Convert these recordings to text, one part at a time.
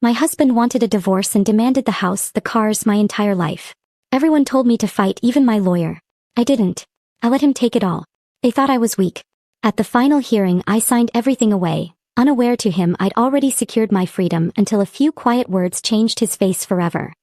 My husband wanted a divorce and demanded the house, the cars, my entire life. Everyone told me to fight, even my lawyer. I didn't. I let him take it all. They thought I was weak. At the final hearing, I signed everything away. Unaware to him, I'd already secured my freedom until a few quiet words changed his face forever.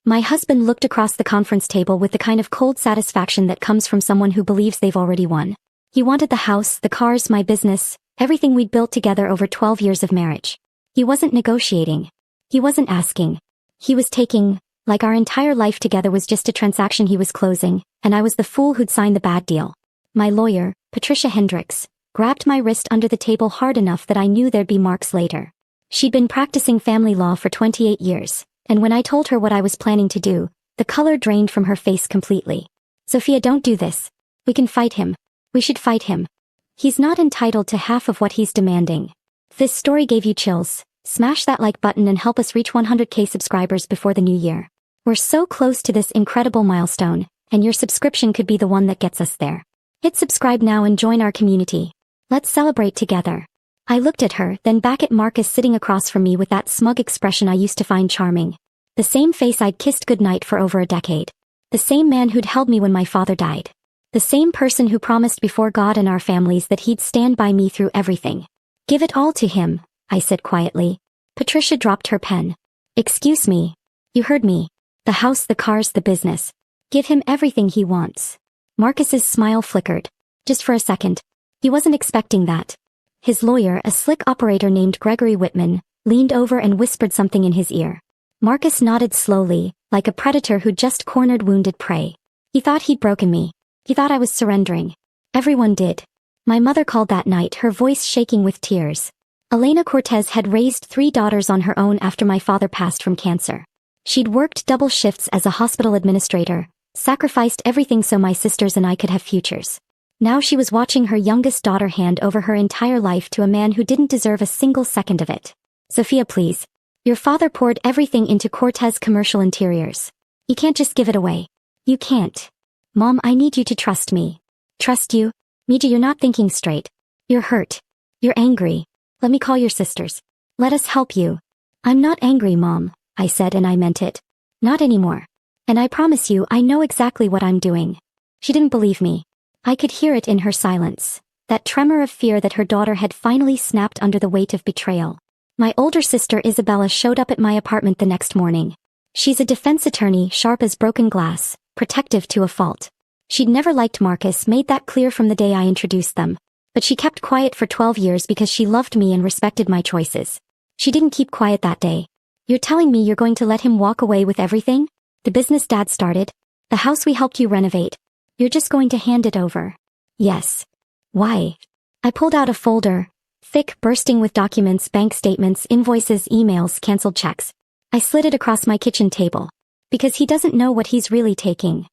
My husband looked across the conference table with the kind of cold satisfaction that comes from someone who believes they've already won. He wanted the house, the cars, my business, everything we'd built together over 12 years of marriage. He wasn't negotiating. He wasn't asking. He was taking, like our entire life together was just a transaction he was closing, and I was the fool who'd signed the bad deal. My lawyer, Patricia Hendricks, grabbed my wrist under the table hard enough that I knew there'd be marks later. She'd been practicing family law for 28 years, and when I told her what I was planning to do, the color drained from her face completely. Sophia, don't do this. We can fight him. We should fight him. He's not entitled to half of what he's demanding. If this story gave you chills, smash that like button and help us reach 100K subscribers before the new year. We're so close to this incredible milestone, and your subscription could be the one that gets us there. Hit subscribe now and join our community. Let's celebrate together. I looked at her, then back at Marcus sitting across from me with that smug expression I used to find charming. The same face I'd kissed goodnight for over a decade. The same man who'd held me when my father died. The same person who promised before God and our families that he'd stand by me through everything. Give it all to him, I said quietly. Patricia dropped her pen. Excuse me. You heard me. The house, the cars, the business. Give him everything he wants. Marcus's smile flickered. Just for a second. He wasn't expecting that. His lawyer, a slick operator named Gregory Whitman, leaned over and whispered something in his ear. Marcus nodded slowly, like a predator who'd just cornered wounded prey. He thought he'd broken me. He thought I was surrendering. Everyone did. My mother called that night, her voice shaking with tears. Elena Cortez had raised 3 daughters on her own after my father passed from cancer. She'd worked double shifts as a hospital administrator, sacrificed everything so my sisters and I could have futures. Now she was watching her youngest daughter hand over her entire life to a man who didn't deserve a single second of it. Sophia, please. Your father poured everything into Cortez Commercial Interiors. You can't just give it away. You can't. Mom, I need you to trust me. Trust you? Mija, you're not thinking straight. You're hurt. You're angry. Let me call your sisters. Let us help you. I'm not angry, Mom, I said, and I meant it. Not anymore. And I promise you, I know exactly what I'm doing. She didn't believe me. I could hear it in her silence, that tremor of fear that her daughter had finally snapped under the weight of betrayal. My older sister Isabella showed up at my apartment the next morning. She's a defense attorney, sharp as broken glass, protective to a fault. She'd never liked Marcus, made that clear from the day I introduced them. But she kept quiet for 12 years because she loved me and respected my choices. She didn't keep quiet that day. You're telling me you're going to let him walk away with everything? The business Dad started? The house we helped you renovate? You're just going to hand it over? Yes. Why? I pulled out a folder, thick, bursting with documents, bank statements, invoices, emails, canceled checks. I slid it across my kitchen table. Because he doesn't know what he's really taking.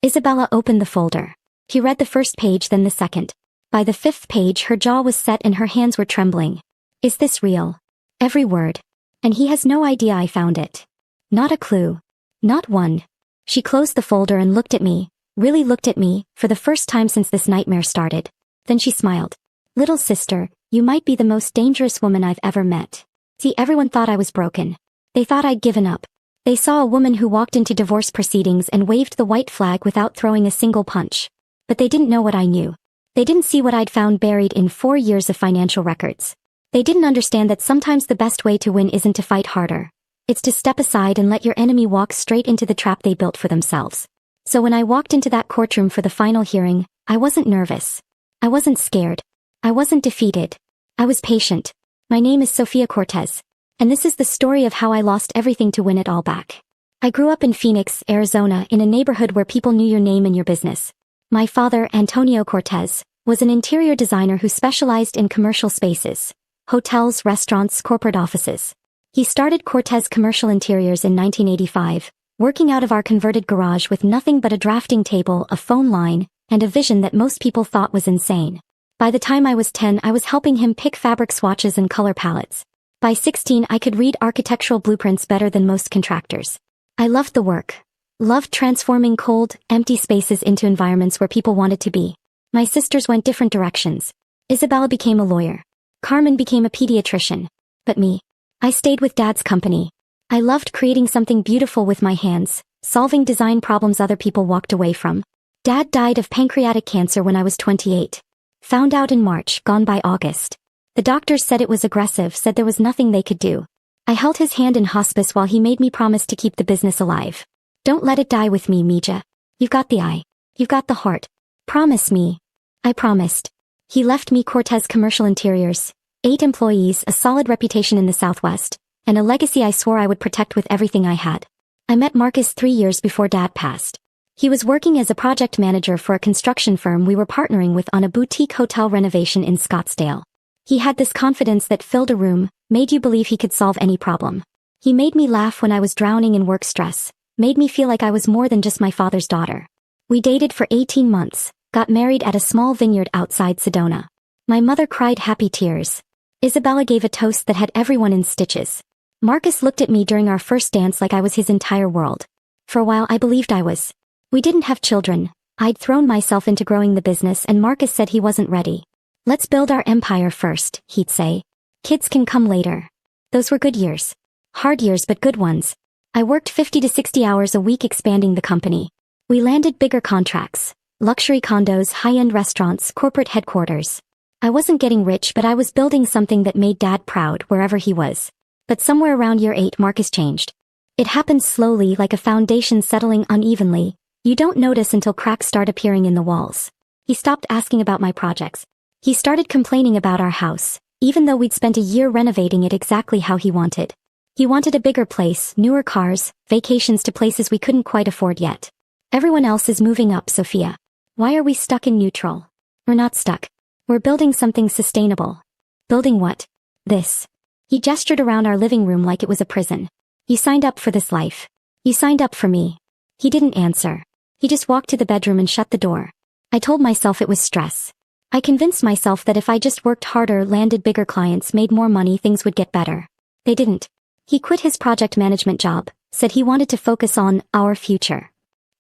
Isabella opened the folder. He read the first page, then the second. By the 5th page, her jaw was set and her hands were trembling. Is this real? Every word. And he has no idea I found it. Not a clue. Not one. She closed the folder and looked at me, really looked at me, for the first time since this nightmare started. Then she smiled. Little sister, you might be the most dangerous woman I've ever met. See, everyone thought I was broken. They thought I'd given up. They saw a woman who walked into divorce proceedings and waved the white flag without throwing a single punch. But they didn't know what I knew. They didn't see what I'd found buried in 4 years of financial records. They didn't understand that sometimes the best way to win isn't to fight harder. It's to step aside and let your enemy walk straight into the trap they built for themselves. So when I walked into that courtroom for the final hearing, I wasn't nervous. I wasn't scared. I wasn't defeated. I was patient. My name is Sophia Cortez. And this is the story of how I lost everything to win it all back. I grew up in Phoenix, Arizona, in a neighborhood where people knew your name and your business. My father, Antonio Cortez, was an interior designer who specialized in commercial spaces, hotels, restaurants, corporate offices. He started Cortez Commercial Interiors in 1985, working out of our converted garage with nothing but a drafting table, a phone line, and a vision that most people thought was insane. By the time I was 10, I was helping him pick fabric swatches and color palettes. By 16, I could read architectural blueprints better than most contractors. I loved the work. Loved transforming cold, empty spaces into environments where people wanted to be. My sisters went different directions. Isabella became a lawyer. Carmen became a pediatrician. But me, I stayed with Dad's company. I loved creating something beautiful with my hands, solving design problems other people walked away from. Dad died of pancreatic cancer when I was 28. Found out in March, gone by August. The doctors said it was aggressive, said there was nothing they could do. I held his hand in hospice while he made me promise to keep the business alive. Don't let it die with me, Mija. You've got the eye. You've got the heart. Promise me. I promised. He left me Cortez Commercial Interiors, 8 employees, a solid reputation in the Southwest, and a legacy I swore I would protect with everything I had. I met Marcus 3 years before Dad passed. He was working as a project manager for a construction firm we were partnering with on a boutique hotel renovation in Scottsdale. He had this confidence that filled a room, made you believe he could solve any problem. He made me laugh when I was drowning in work stress, made me feel like I was more than just my father's daughter. We dated for 18 months, got married at a small vineyard outside Sedona. My mother cried happy tears. Isabella gave a toast that had everyone in stitches. Marcus looked at me during our first dance like I was his entire world. For a while I believed I was. We didn't have children. I'd thrown myself into growing the business and Marcus said he wasn't ready. Let's build our empire first, he'd say. Kids can come later. Those were good years. Hard years but good ones. I worked 50 to 60 hours a week expanding the company. We landed bigger contracts. Luxury condos, high-end restaurants, corporate headquarters. I wasn't getting rich but I was building something that made Dad proud wherever he was. But somewhere around year 8 Marcus changed. It happened slowly like a foundation settling unevenly. You don't notice until cracks start appearing in the walls. He stopped asking about my projects. He started complaining about our house, even though we'd spent a year renovating it exactly how he wanted. He wanted a bigger place, newer cars, vacations to places we couldn't quite afford yet. Everyone else is moving up, Sophia. Why are we stuck in neutral? We're not stuck. We're building something sustainable. Building what? This. He gestured around our living room like it was a prison. You signed up for this life. You signed up for me. He didn't answer. He just walked to the bedroom and shut the door. I told myself it was stress. I convinced myself that if I just worked harder, landed bigger clients, made more money, things would get better. They didn't. He quit his project management job, said he wanted to focus on our future.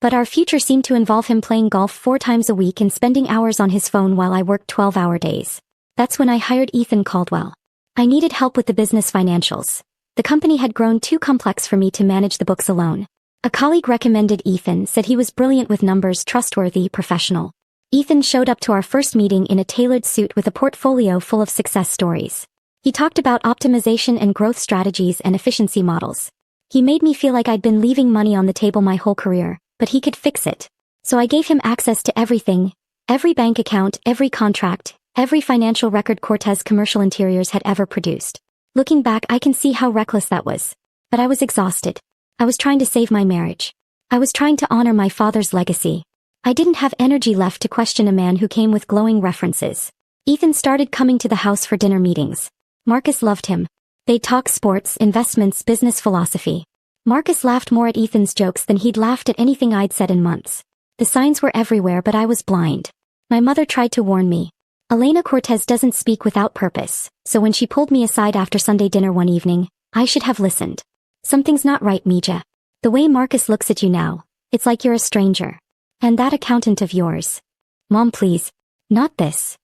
But our future seemed to involve him playing golf 4 times a week and spending hours on his phone while I worked 12-hour days. That's when I hired Ethan Caldwell. I needed help with the business financials. The company had grown too complex for me to manage the books alone. A colleague recommended Ethan, said he was brilliant with numbers, trustworthy, professional. Ethan showed up to our first meeting in a tailored suit with a portfolio full of success stories. He talked about optimization and growth strategies and efficiency models. He made me feel like I'd been leaving money on the table my whole career, but he could fix it. So I gave him access to everything, every bank account, every contract, every financial record Cortez Commercial Interiors had ever produced. Looking back, I can see how reckless that was. But I was exhausted. I was trying to save my marriage. I was trying to honor my father's legacy. I didn't have energy left to question a man who came with glowing references. Ethan started coming to the house for dinner meetings. Marcus loved him. They'd talk sports, investments, business philosophy. Marcus laughed more at Ethan's jokes than he'd laughed at anything I'd said in months. The signs were everywhere but I was blind. My mother tried to warn me. Elena Cortez doesn't speak without purpose, so when she pulled me aside after Sunday dinner one evening, I should have listened. Something's not right, Mija. The way Marcus looks at you now, it's like you're a stranger. And that accountant of yours. Mom, please. Not this.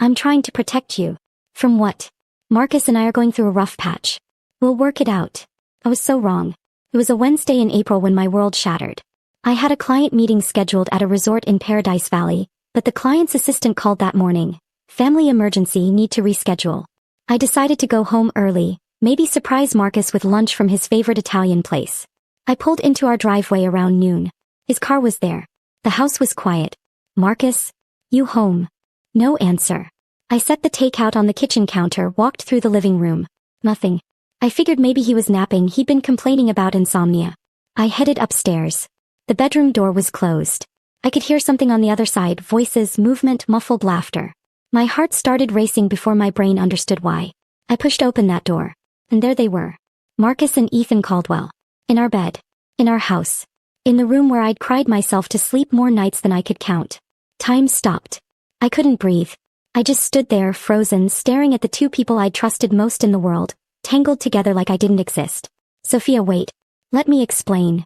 I'm trying to protect you. From what? Marcus and I are going through a rough patch. We'll work it out. I was so wrong. It was a Wednesday in April when my world shattered. I had a client meeting scheduled at a resort in Paradise Valley, but the client's assistant called that morning. Family emergency, need to reschedule. I decided to go home early, maybe surprise Marcus with lunch from his favorite Italian place. I pulled into our driveway around noon. His car was there. The house was quiet. Marcus? You home? No answer. I set the takeout on the kitchen counter, walked through the living room. Nothing. I figured maybe he was napping, he'd been complaining about insomnia. I headed upstairs. The bedroom door was closed. I could hear something on the other side, voices, movement, muffled laughter. My heart started racing before my brain understood why. I pushed open that door. And there they were. Marcus and Ethan Caldwell. In our bed. In our house. In the room where I'd cried myself to sleep more nights than I could count. Time stopped. I couldn't breathe. I just stood there, frozen, staring at the 2 people I'd trusted most in the world, tangled together like I didn't exist. Sophia, wait. Let me explain.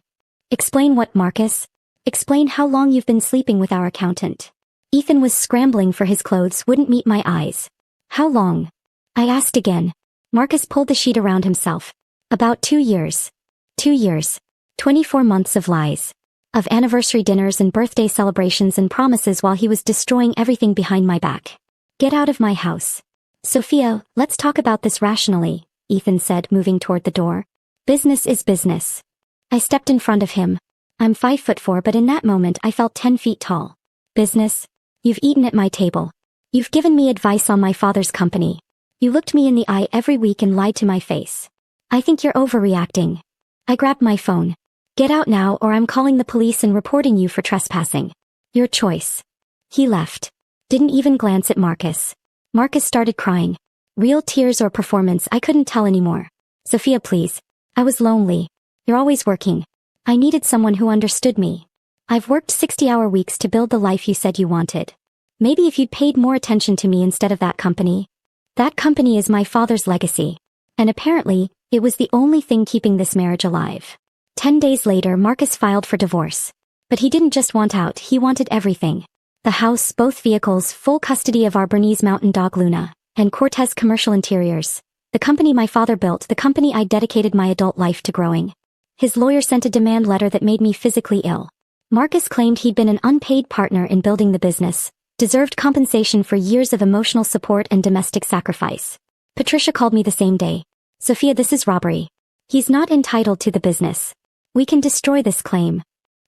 Explain what, Marcus? Explain how long you've been sleeping with our accountant. Ethan was scrambling for his clothes, wouldn't meet my eyes. How long? I asked again. Marcus pulled the sheet around himself. About 2 years. 2 years. 24 months of lies. Of anniversary dinners and birthday celebrations and promises while he was destroying everything behind my back. Get out of my house. Sophia, let's talk about this rationally, Ethan said, moving toward the door. Business is business. I stepped in front of him. I'm 5'4", but in that moment I felt 10 feet tall. Business? You've eaten at my table. You've given me advice on my father's company. You looked me in the eye every week and lied to my face. I think you're overreacting. I grabbed my phone. Get out now or I'm calling the police and reporting you for trespassing. Your choice. He left. Didn't even glance at Marcus. Marcus started crying. Real tears or performance, I couldn't tell anymore. Sophia, please. I was lonely. You're always working. I needed someone who understood me. I've worked 60-hour weeks to build the life you said you wanted. Maybe if you'd paid more attention to me instead of that company. That company is my father's legacy. And apparently, it was the only thing keeping this marriage alive. 10 days later, Marcus filed for divorce. But he didn't just want out, he wanted everything. The house, both vehicles, full custody of our Bernese mountain dog Luna, and Cortez Commercial Interiors. The company my father built, the company I dedicated my adult life to growing. His lawyer sent a demand letter that made me physically ill. Marcus claimed he'd been an unpaid partner in building the business, deserved compensation for years of emotional support and domestic sacrifice. Patricia called me the same day. Sophia, this is robbery. He's not entitled to the business. We can destroy this claim.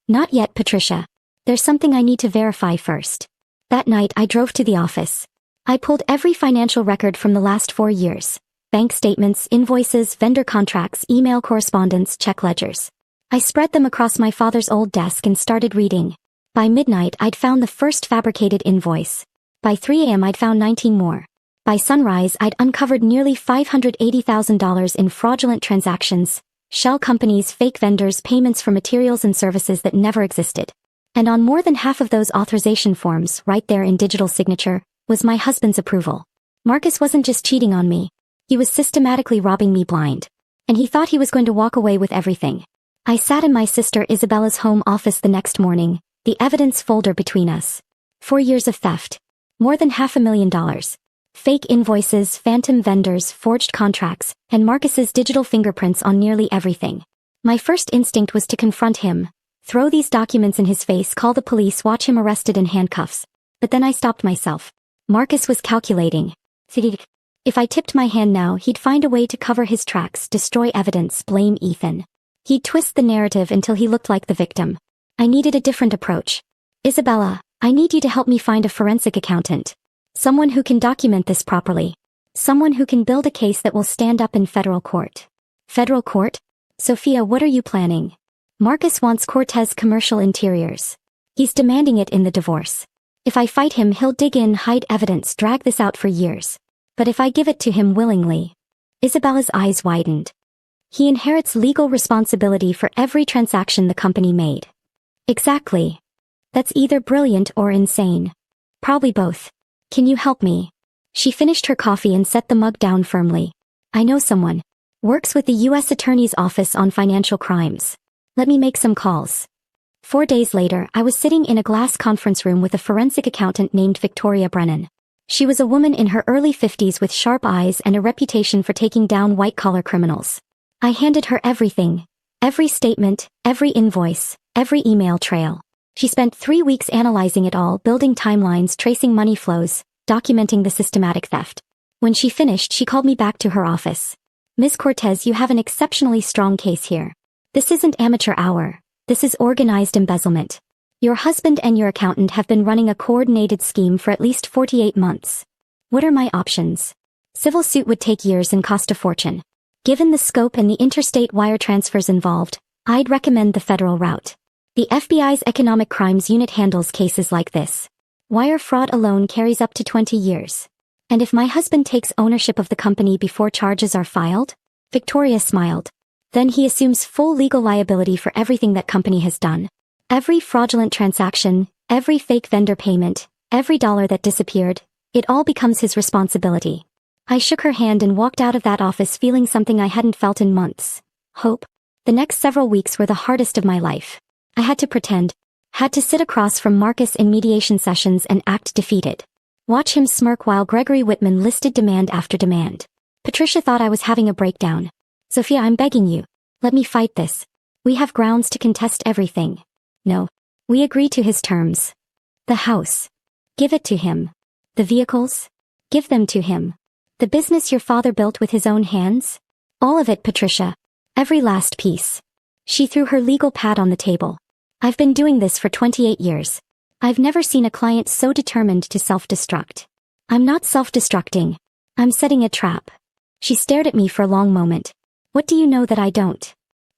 Not yet, Patricia. There's something I need to verify first. That night I drove to the office. I pulled every financial record from the last 4 years. Bank statements, invoices, vendor contracts, email correspondence, check ledgers. I spread them across my father's old desk and started reading. By midnight I'd found the first fabricated invoice. By 3 a.m. I'd found 19 more. By sunrise I'd uncovered nearly $580,000 in fraudulent transactions, shell companies, fake vendors, payments for materials and services that never existed. And on more than half of those authorization forms, right there in digital signature, was my husband's approval. Marcus wasn't just cheating on me. He was systematically robbing me blind. And he thought he was going to walk away with everything. I sat in my sister Isabella's home office the next morning, the evidence folder between us. 4 years of theft. More than $500,000. Fake invoices, phantom vendors, forged contracts, and Marcus's digital fingerprints on nearly everything. My first instinct was to confront him, throw these documents in his face, call the police, watch him arrested in handcuffs. But then I stopped myself. Marcus was calculating. If I tipped my hand now, he'd find a way to cover his tracks, destroy evidence, blame Ethan. He'd twist the narrative until he looked like the victim. I needed a different approach. Isabella, I need you to help me find a forensic accountant. Someone who can document this properly. Someone who can build a case that will stand up in federal court. Federal court? Sophia, what are you planning? Marcus wants Cortez Commercial Interiors. He's demanding it in the divorce. If I fight him, he'll dig in, hide evidence, drag this out for years. But if I give it to him willingly... Isabella's eyes widened. He inherits legal responsibility for every transaction the company made. Exactly. That's either brilliant or insane. Probably both. Can you help me? She finished her coffee and set the mug down firmly. I know someone. Works with the U.S. Attorney's Office on Financial Crimes. Let me make some calls. 4 days later, I was sitting in a glass conference room with a forensic accountant named Victoria Brennan. She was a woman in her early 50s with sharp eyes and a reputation for taking down white-collar criminals. I handed her everything. Every statement, every invoice, every email trail. She spent 3 weeks analyzing it all, building timelines, tracing money flows, documenting the systematic theft. When she finished, she called me back to her office. Ms. Cortez, you have an exceptionally strong case here. This isn't amateur hour. This is organized embezzlement. Your husband and your accountant have been running a coordinated scheme for at least 48 months. What are my options? Civil suit would take years and cost a fortune. Given the scope and the interstate wire transfers involved, I'd recommend the federal route. The FBI's Economic Crimes Unit handles cases like this. Wire fraud alone carries up to 20 years. And if my husband takes ownership of the company before charges are filed? Victoria smiled. Then he assumes full legal liability for everything that company has done. Every fraudulent transaction, every fake vendor payment, every dollar that disappeared, it all becomes his responsibility. I shook her hand and walked out of that office feeling something I hadn't felt in months. Hope. The next several weeks were the hardest of my life. I had to pretend. Had to sit across from Marcus in mediation sessions and act defeated. Watch him smirk while Gregory Whitman listed demand after demand. Patricia thought I was having a breakdown. Sophia, I'm begging you. Let me fight this. We have grounds to contest everything. No. We agree to his terms. The house. Give it to him. The vehicles? Give them to him. The business your father built with his own hands? All of it, Patricia. Every last piece. She threw her legal pad on the table. I've been doing this for 28 years. I've never seen a client so determined to self-destruct. I'm not self-destructing. I'm setting a trap. She stared at me for a long moment. What do you know that I don't?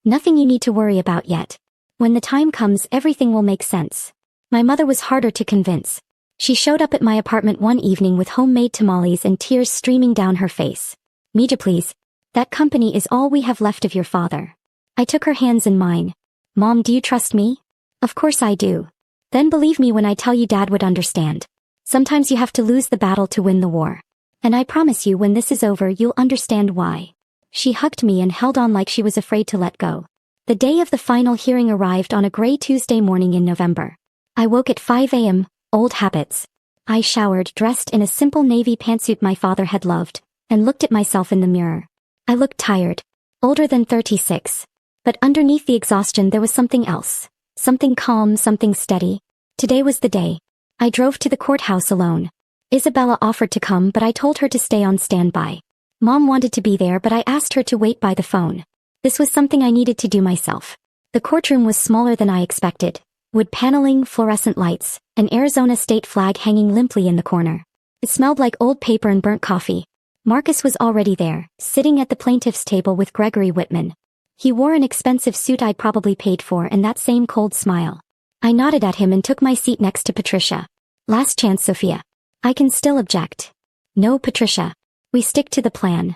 Nothing you need to worry about yet. When the time comes, everything will make sense. My mother was harder to convince. She showed up at my apartment one evening with homemade tamales and tears streaming down her face. Mija, please. That company is all we have left of your father. I took her hands in mine. Mom, do you trust me? Of course I do. Then believe me when I tell you Dad would understand. Sometimes you have to lose the battle to win the war. And I promise you when this is over you'll understand why. She hugged me and held on like she was afraid to let go. The day of the final hearing arrived on a gray Tuesday morning in November. I woke at 5 a.m., old habits. I showered, dressed in a simple navy pantsuit my father had loved, and looked at myself in the mirror. I looked tired, older than 36. But underneath the exhaustion there was something else. Something calm, something steady. Today was the day. I drove to the courthouse alone. Isabella offered to come but I told her to stay on standby. Mom wanted to be there but I asked her to wait by the phone. This was something I needed to do myself. The courtroom was smaller than I expected. Wood paneling, fluorescent lights, an Arizona state flag hanging limply in the corner. It smelled like old paper and burnt coffee. Marcus was already there, sitting at the plaintiff's table with Gregory Whitman. He wore an expensive suit I'd probably paid for and that same cold smile. I nodded at him and took my seat next to Patricia. Last chance, Sophia. I can still object. No, Patricia. We stick to the plan.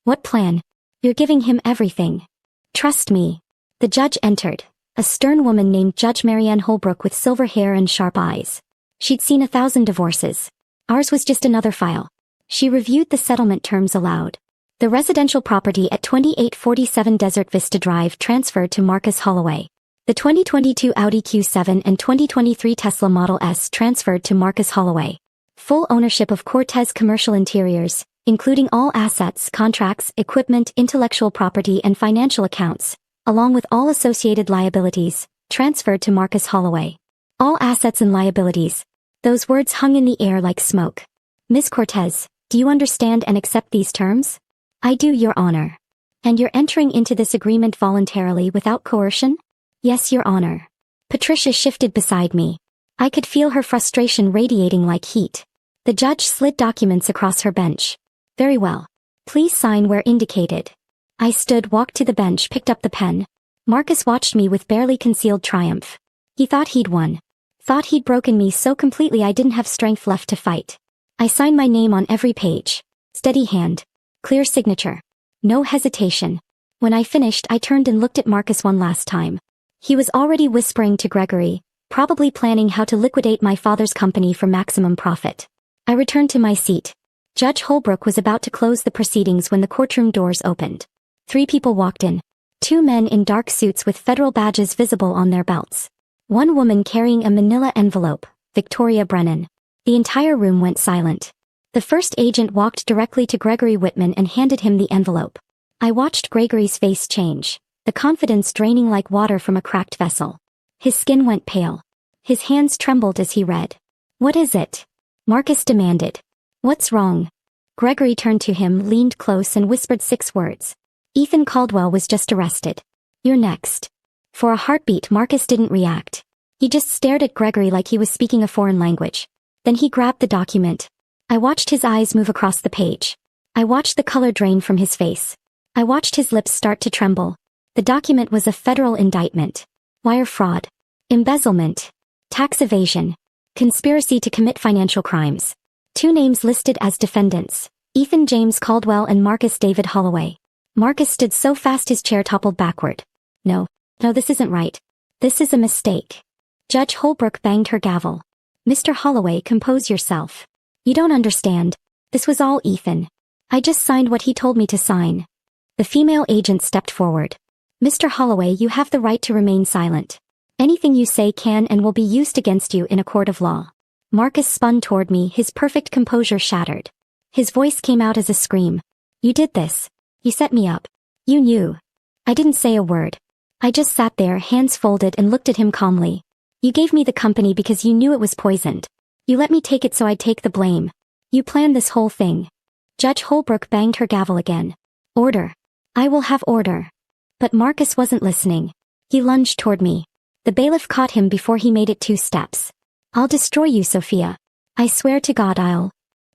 What plan? You're giving him everything. Trust me. The judge entered. A stern woman named Judge Marianne Holbrook with silver hair and sharp eyes. She'd seen 1,000 divorces. Ours was just another file. She reviewed the settlement terms aloud. The residential property at 2847 Desert Vista Drive transferred to Marcus Holloway. The 2022 Audi Q7 and 2023 Tesla Model S transferred to Marcus Holloway. Full ownership of Cortez Commercial Interiors, including all assets, contracts, equipment, intellectual property and financial accounts, along with all associated liabilities, transferred to Marcus Holloway. All assets and liabilities. Those words hung in the air like smoke. Ms. Cortez, do you understand and accept these terms? I do, Your Honor. And you're entering into this agreement voluntarily without coercion? Yes, Your Honor. Patricia shifted beside me. I could feel her frustration radiating like heat. The judge slid documents across her bench. Very well. Please sign where indicated. I stood, walked to the bench, picked up the pen. Marcus watched me with barely concealed triumph. He thought he'd won. Thought he'd broken me so completely I didn't have strength left to fight. I signed my name on every page. Steady hand. Clear signature. No hesitation. When I finished, I turned and looked at Marcus one last time. He was already whispering to Gregory, probably planning how to liquidate my father's company for maximum profit. I returned to my seat. Judge Holbrook was about to close the proceedings when the courtroom doors opened. 3 people walked in. 2 men in dark suits with federal badges visible on their belts. 1 woman carrying a manila envelope, Victoria Brennan. The entire room went silent. The first agent walked directly to Gregory Whitman and handed him the envelope. I watched Gregory's face change, the confidence draining like water from a cracked vessel. His skin went pale. His hands trembled as he read. What is it? Marcus demanded. What's wrong? Gregory turned to him, leaned close and whispered 6 words. Ethan Caldwell was just arrested. You're next. For a heartbeat, Marcus didn't react. He just stared at Gregory like he was speaking a foreign language. Then he grabbed the document. I watched his eyes move across the page. I watched the color drain from his face. I watched his lips start to tremble. The document was a federal indictment. Wire fraud. Embezzlement. Tax evasion. Conspiracy to commit financial crimes. 2 names listed as defendants. Ethan James Caldwell and Marcus David Holloway. Marcus stood so fast his chair toppled backward. No, this isn't right. This is a mistake. Judge Holbrook banged her gavel. Mr. Holloway, compose yourself. You don't understand. This was all Ethan. I just signed what he told me to sign. The female agent stepped forward. Mr. Holloway, you have the right to remain silent. Anything you say can and will be used against you in a court of law. Marcus spun toward me, his perfect composure shattered. His voice came out as a scream. You did this. You set me up. You knew. I didn't say a word. I just sat there, hands folded, and looked at him calmly. You gave me the company because you knew it was poisoned. You let me take it so I'd take the blame. You planned this whole thing. Judge Holbrook banged her gavel again. Order. I will have order. But Marcus wasn't listening. He lunged toward me. The bailiff caught him before he made it 2 steps. I'll destroy you, Sophia. I swear to God I'll.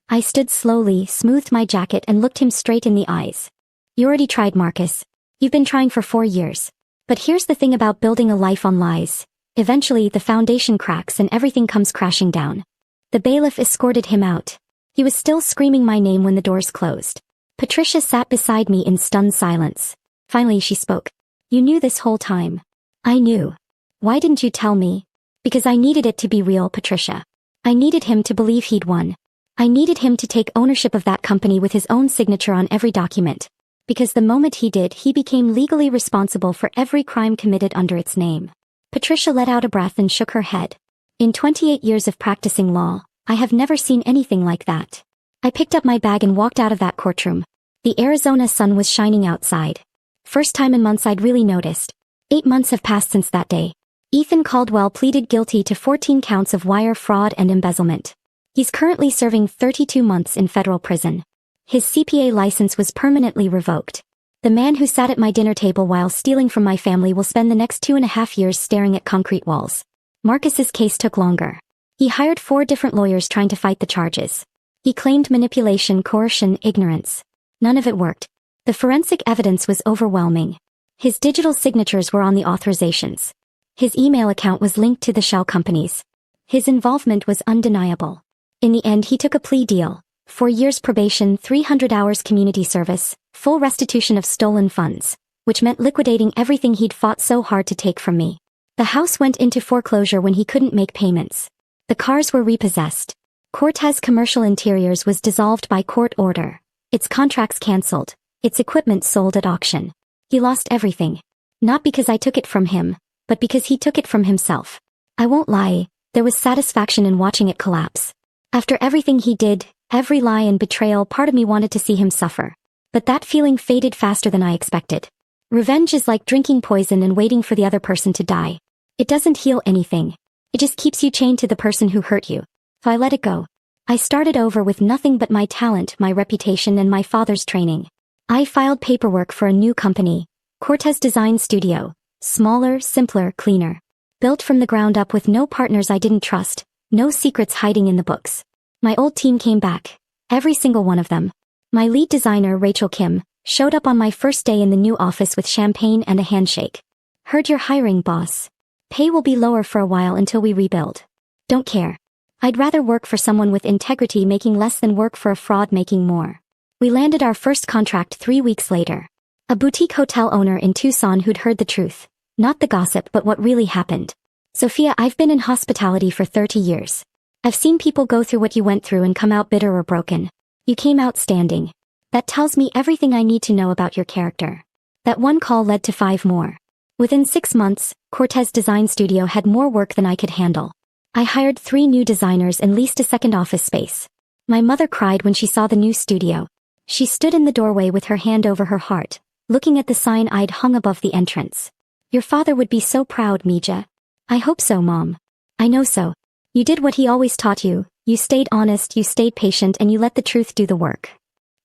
I stood slowly, smoothed my jacket, and looked him straight in the eyes. You already tried, Marcus. You've been trying for 4 years. But here's the thing about building a life on lies. Eventually the foundation cracks and everything comes crashing down. The bailiff escorted him out. He was still screaming my name when the doors closed. Patricia sat beside me in stunned silence. Finally she spoke. You knew this whole time. I knew. Why didn't you tell me? Because I needed it to be real, Patricia. I needed him to believe he'd won. I needed him to take ownership of that company with his own signature on every document. Because the moment he did, he became legally responsible for every crime committed under its name. Patricia let out a breath and shook her head. In 28 years of practicing law, I have never seen anything like that. I picked up my bag and walked out of that courtroom. The Arizona sun was shining outside. First time in months I'd really noticed. 8 months have passed since that day. Ethan Caldwell pleaded guilty to 14 counts of wire fraud and embezzlement. He's currently serving 32 months in federal prison. His CPA license was permanently revoked. The man who sat at my dinner table while stealing from my family will spend the next 2.5 years staring at concrete walls. Marcus's case took longer. He hired 4 different lawyers trying to fight the charges. He claimed manipulation, coercion, ignorance. None of it worked. The forensic evidence was overwhelming. His digital signatures were on the authorizations. His email account was linked to the shell companies. His involvement was undeniable. In the end he took a plea deal. 4 years probation, 300 hours community service, full restitution of stolen funds, which meant liquidating everything he'd fought so hard to take from me. The house went into foreclosure when he couldn't make payments. The cars were repossessed. Cortez Commercial Interiors was dissolved by court order. Its contracts cancelled. Its equipment sold at auction. He lost everything. Not because I took it from him, but because he took it from himself. I won't lie, there was satisfaction in watching it collapse. After everything he did, every lie and betrayal, part of me wanted to see him suffer. But that feeling faded faster than I expected. Revenge is like drinking poison and waiting for the other person to die. It doesn't heal anything. It just keeps you chained to the person who hurt you. So I let it go. I started over with nothing but my talent, my reputation, and my father's training. I filed paperwork for a new company, Cortez Design Studio. Smaller, simpler, cleaner. Built from the ground up with no partners I didn't trust, no secrets hiding in the books. My old team came back. Every single one of them. My lead designer, Rachel Kim, showed up on my first day in the new office with champagne and a handshake. Heard you're hiring, boss. Pay will be lower for a while until we rebuild. Don't care. I'd rather work for someone with integrity making less than work for a fraud making more. We landed our first contract 3 weeks later. A boutique hotel owner in Tucson who'd heard the truth. Not the gossip but what really happened. Sophia, I've been in hospitality for 30 years. I've seen people go through what you went through and come out bitter or broken. You came out standing. That tells me everything I need to know about your character. That one call led to 5 more. Within 6 months, Cortez Design Studio had more work than I could handle. I hired 3 new designers and leased a second office space. My mother cried when she saw the new studio. She stood in the doorway with her hand over her heart, looking at the sign I'd hung above the entrance. Your father would be so proud, Mija. I hope so, Mom. I know so. You did what he always taught you. You stayed honest, you stayed patient, and you let the truth do the work.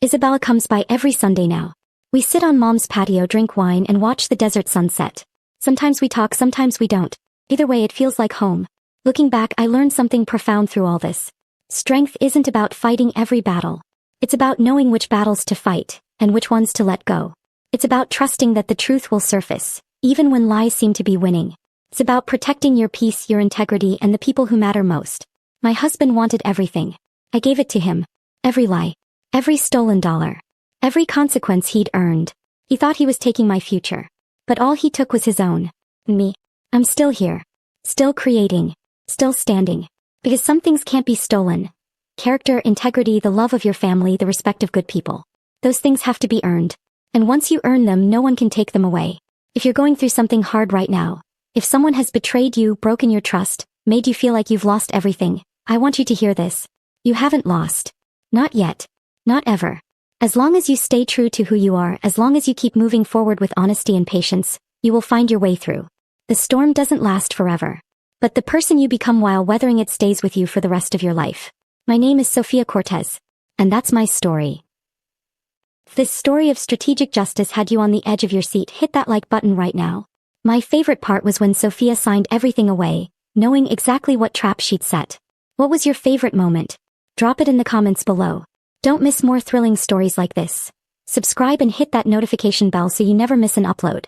Isabella comes by every Sunday now. We sit on Mom's patio, drink wine, and watch the desert sunset. Sometimes we talk, sometimes we don't. Either way, it feels like home. Looking back, I learned something profound through all this. Strength isn't about fighting every battle. It's about knowing which battles to fight, and which ones to let go. It's about trusting that the truth will surface, even when lies seem to be winning. It's about protecting your peace, your integrity, and the people who matter most. My husband wanted everything. I gave it to him. Every lie. Every stolen dollar. Every consequence he'd earned. He thought he was taking my future. But all he took was his own. Me. I'm still here. Still creating. Still standing. Because some things can't be stolen. Character, integrity, the love of your family, the respect of good people. Those things have to be earned. And once you earn them, no one can take them away. If you're going through something hard right now, if someone has betrayed you, broken your trust, made you feel like you've lost everything, I want you to hear this. You haven't lost. Not yet. Not ever. As long as you stay true to who you are, as long as you keep moving forward with honesty and patience, you will find your way through. The storm doesn't last forever. But the person you become while weathering it stays with you for the rest of your life. My name is Sophia Cortez. And that's my story. If this story of strategic justice had you on the edge of your seat, hit that like button right now. My favorite part was when Sophia signed everything away, knowing exactly what trap she'd set. What was your favorite moment? Drop it in the comments below. Don't miss more thrilling stories like this. Subscribe and hit that notification bell so you never miss an upload.